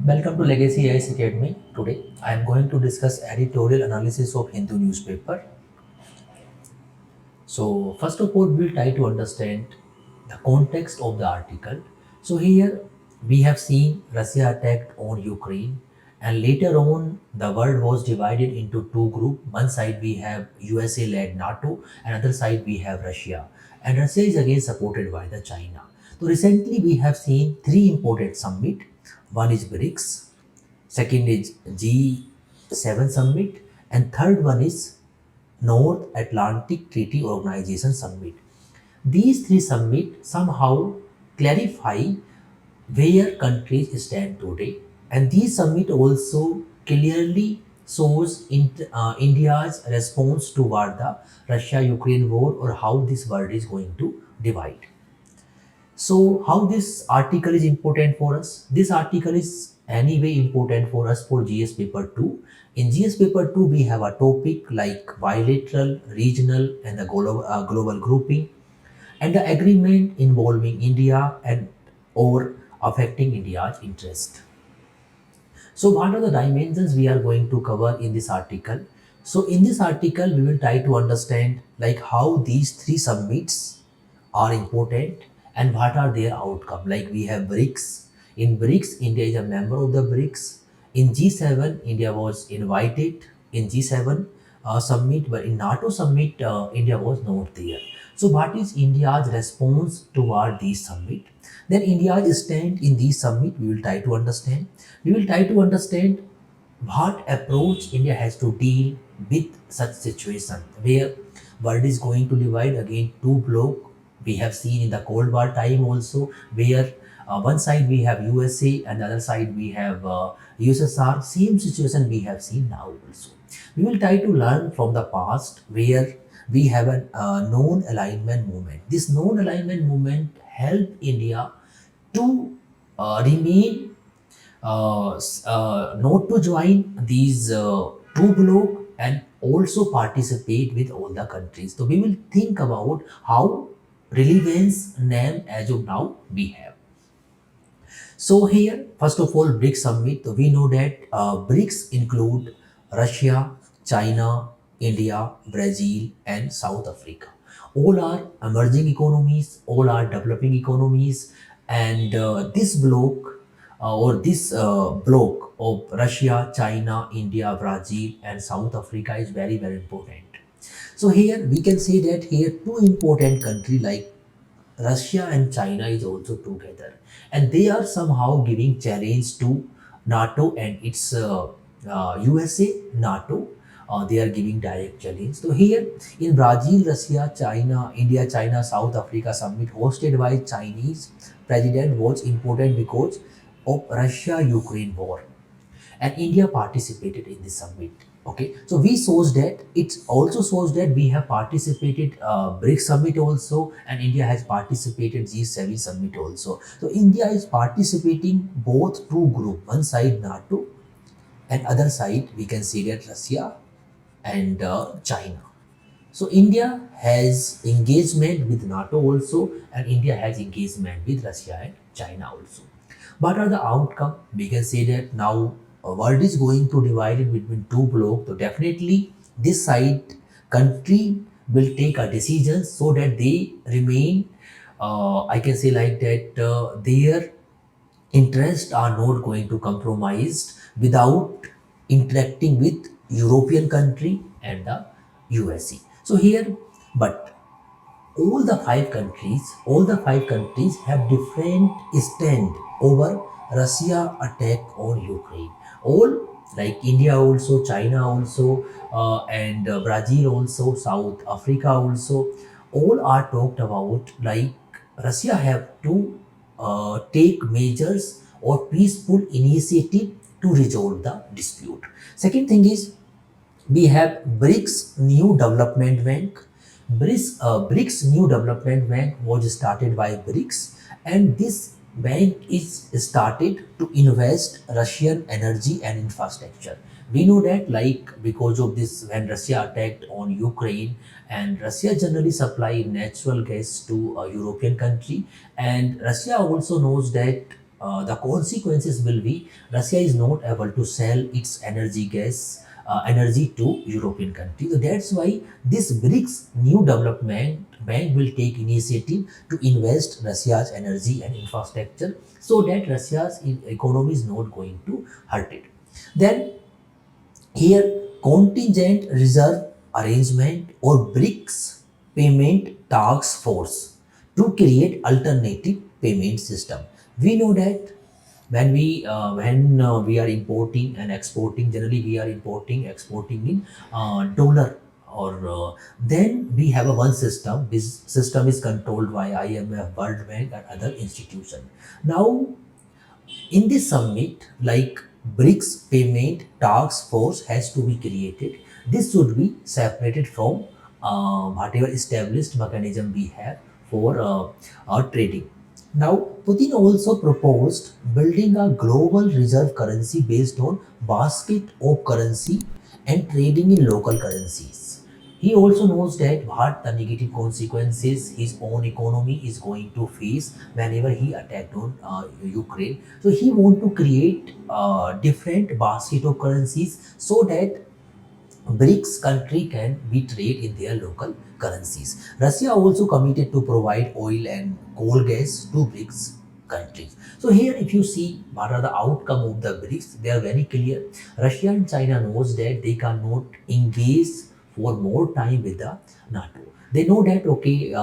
Welcome to Legacy IAS Academy. Today I am going to discuss editorial analysis of Hindu newspaper. So first of all, we'll try to understand the context of the article. So here we have seen Russia attacked on Ukraine, and later on the world was divided into two groups. One side we have USA led NATO, and other side we have Russia. And Russia is again supported by the China. So recently we have seen three important summit. One is BRICS, second is G7 summit, and third one is North Atlantic Treaty Organization summit. These three summits somehow clarify where countries stand today, and these summit also clearly shows India's response toward the Russia-Ukraine war, or how this world is going to divide. So, how this article is important for us? This article is anyway important for us for GS paper 2. In GS paper 2, we have a topic like bilateral, regional, and the global grouping, and the agreement involving India and or affecting India's interest. So, what are the dimensions we are going to cover in this article? So, in this article, we will try to understand like how these three summits are important and what are their outcome. Like we have BRICS. In BRICS, India is a member of the BRICS. In G7, India was invited in G7 summit, but in NATO summit, India was not there. So, what is India's response toward these summit? Then India's stand in these summit, we will try to understand. We will try to understand what approach India has to deal with such situation where world is going to divide again two block. We have seen in the Cold War time also where one side we have USA and the other side we have USSR. Same situation we have seen now also. We will try to learn from the past where we have a non-alignment movement. This non-alignment movement helped India to remain not to join these two bloc and also participate with all the countries. So we will think about how relevance name as of now we have. So here, first of all, BRICS summit. We know that BRICS include Russia, China, India, Brazil, and South Africa. All are emerging economies. All are developing economies, and this bloc or this bloc of Russia, China, India, Brazil, and South Africa is very important. So here we can say that here two important country like Russia and China is also together, and they are somehow giving challenge to NATO and its USA, NATO. They are giving direct challenge. So here in Brazil, Russia, China, India, China, South Africa summit hosted by Chinese president was important because of Russia-Ukraine war, and India participated in this summit. Okay, so we shows that it also shows that we have participated BRICS summit also, and India has participated G7 summit also. So India is participating both two group, one side NATO and other side we can see that Russia and China. So India has engagement with NATO also, and India has engagement with Russia and China also. What are the outcome? We can say that now world is going to divide it between two blocks. So definitely this side country will take a decision so that they remain. I can say like that their interests are not going to compromised without interacting with European country and the USA. So here, but all the five countries have different stand over Russia attack on Ukraine. All like India also, China also, and Brazil also, South Africa also, all are talked about like Russia have to take measures or peaceful initiative to resolve the dispute. Second thing is we have BRICS New Development Bank. BRICS New Development Bank was started by BRICS, and this bank is started to invest Russian energy and infrastructure. We know that like because of this when Russia attacked on Ukraine, and Russia generally supply natural gas to a European country, and Russia also knows that the consequences will be Russia is not able to sell its energy to European countries. So that's why this BRICS new development bank will take initiative to invest Russia's energy and infrastructure so that Russia's economy is not going to hurt it. Then here, contingent reserve arrangement or BRICS payment task force to create alternative payment system. We know that when we are importing and exporting, generally we are importing exporting in dollar or then we have a one system. This system is controlled by IMF, World Bank, and other institution. Now in this summit, like BRICS payment task force has to be created. This should be separated from whatever established mechanism we have for our trading. Now, Putin also proposed building a global reserve currency based on basket of currency and trading in local currencies. He also knows that what the negative consequences his own economy is going to face whenever he attacked on Ukraine. So he want to create different basket of currencies so that BRICS country can be trade in their local currencies. Russia also committed to provide oil and coal gas to BRICS countries. So here if you see what are the outcome of the BRICS, they are very clear. Russia and China knows that they cannot engage for more time with the NATO. They know that okay,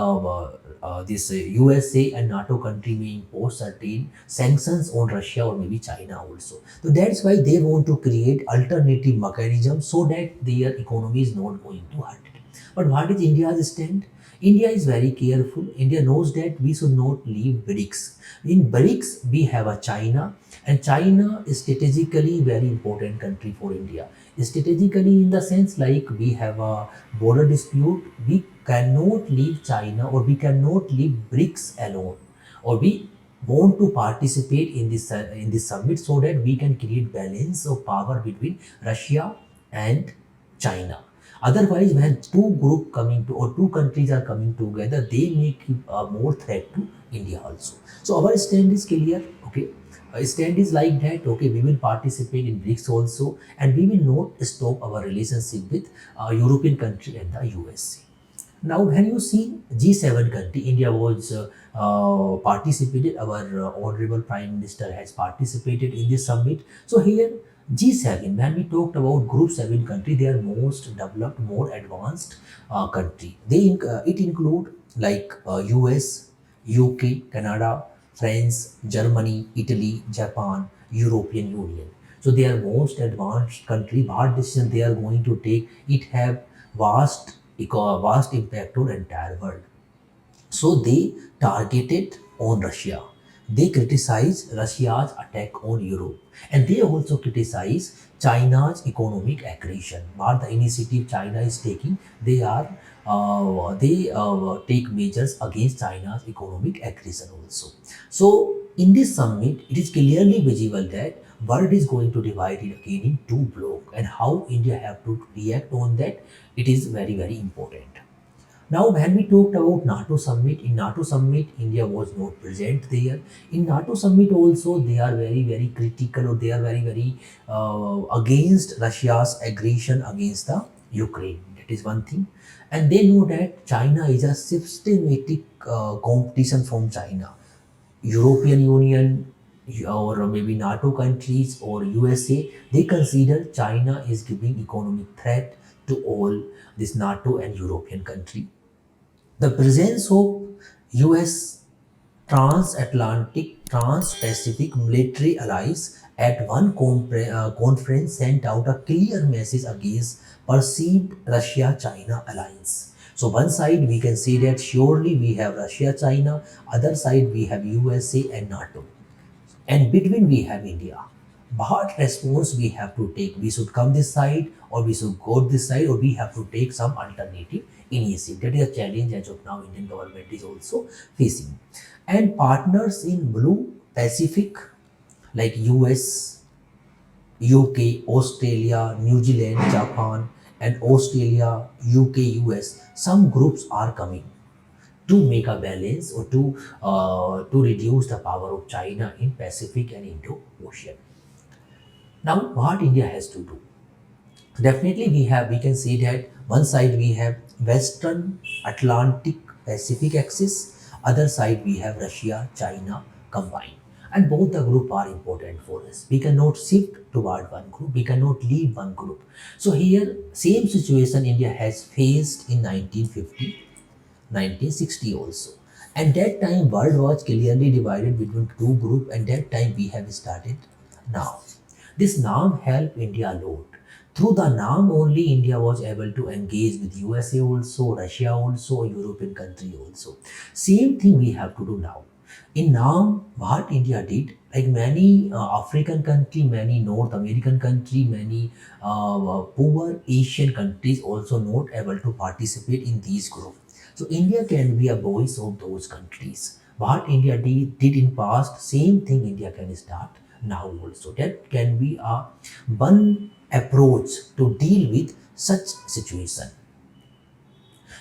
this USA and NATO country may impose certain sanctions on Russia or maybe China also. So that's why they want to create alternative mechanisms so that their economy is not going to hurt it. But what is India's stand? India is very careful. India knows that we should not leave BRICS. In BRICS, we have a China, and China is strategically very important country for India. Strategically, in the sense like we have a border dispute, we cannot leave China or we cannot leave BRICS alone, or we want to participate in this summit so that we can create balance of power between Russia and China. Otherwise, when two group coming to or two countries are coming together, they make more threat to India also. So our stand is clear. Okay, stand is like that. Okay, we will participate in BRICS also, and we will not stop our relationship with European country and the USA. Now, when you see G7 country, India was participated. Our honorable Prime Minister has participated in this summit. So here, G7. When we talked about Group 7 country, they are most developed, more advanced country. It include like US, UK, Canada, France, Germany, Italy, Japan, European Union. So they are most advanced country. What decision they are going to take? It have vast impact on entire world. So they targeted on Russia. They criticized Russia's attack on Europe, and they also criticize China's economic aggression. What the initiative China is taking, they take measures against China's economic aggression also. So in this summit, it is clearly visible that world is going to divide it again in two blocks, and how India have to react on that. It is very important. Now, when we talked about NATO summit, in NATO summit, India was not present there. In NATO summit also, they are very critical, or they are very against Russia's aggression against the Ukraine. That is one thing. And they know that China is a systematic competition from China. European Union or maybe NATO countries or USA, they consider China is giving economic threat to all this NATO and European country. The presence of US transatlantic, trans-Pacific military allies at one conference sent out a clear message against perceived Russia-China alliance. So one side we can say that surely we have Russia-China, other side we have USA and NATO, and between we have India. What response we have to take? We should come this side, or we should go this side, or we have to take some alternative initiative. That is a challenge as of now Indian government is also facing. And partners in Blue Pacific like US, UK, Australia, New Zealand, Japan, and Australia, UK, US, some groups are coming to make a balance or to reduce the power of China in Pacific and Indo-Ocean. Now, what India has to do? Definitely, we can see that one side we have Western Atlantic Pacific axis, other side we have Russia, China combined, and both the group are important for us. We cannot shift toward one group. We cannot leave one group. So here, same situation India has faced in 1950, 1960 also. And that time world was clearly divided between two groups, and that time we have started now. This NAM helped India a lot. Through the NAM only India was able to engage with USA also, Russia also, European country also. Same thing we have to do now. In NAM, what India did, like many African country, many North American country, many poor Asian countries also not able to participate in these groups. So India can be a voice of those countries. What India did in past, same thing India can start now also. That can be a one approach to deal with such situation.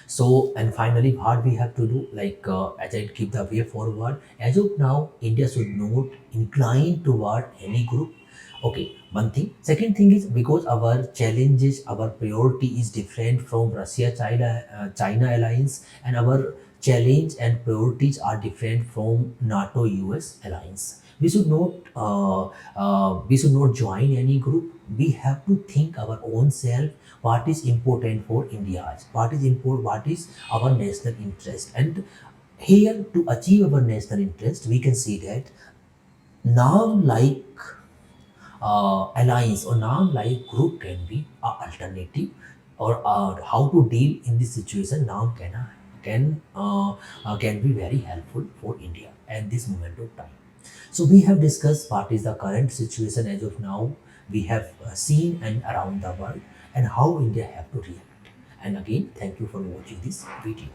So, and finally, what we have to do, like as I keep the way forward, as of now, India should not incline toward any group. Okay, one thing. Second thing is because our challenges, our priority is different from China alliance, and our challenge and priorities are different from NATO US alliance. We should not join any group. We have to think our own self what is important for India, what is our national interest. And here to achieve our national interest, we can see that now like alliance or now like group can be a alternative, or how to deal in this situation now can be very helpful for India at this moment of time. So we have discussed what is the current situation as of now. We have seen and around the world and how India have to react. And again, thank you for watching this video.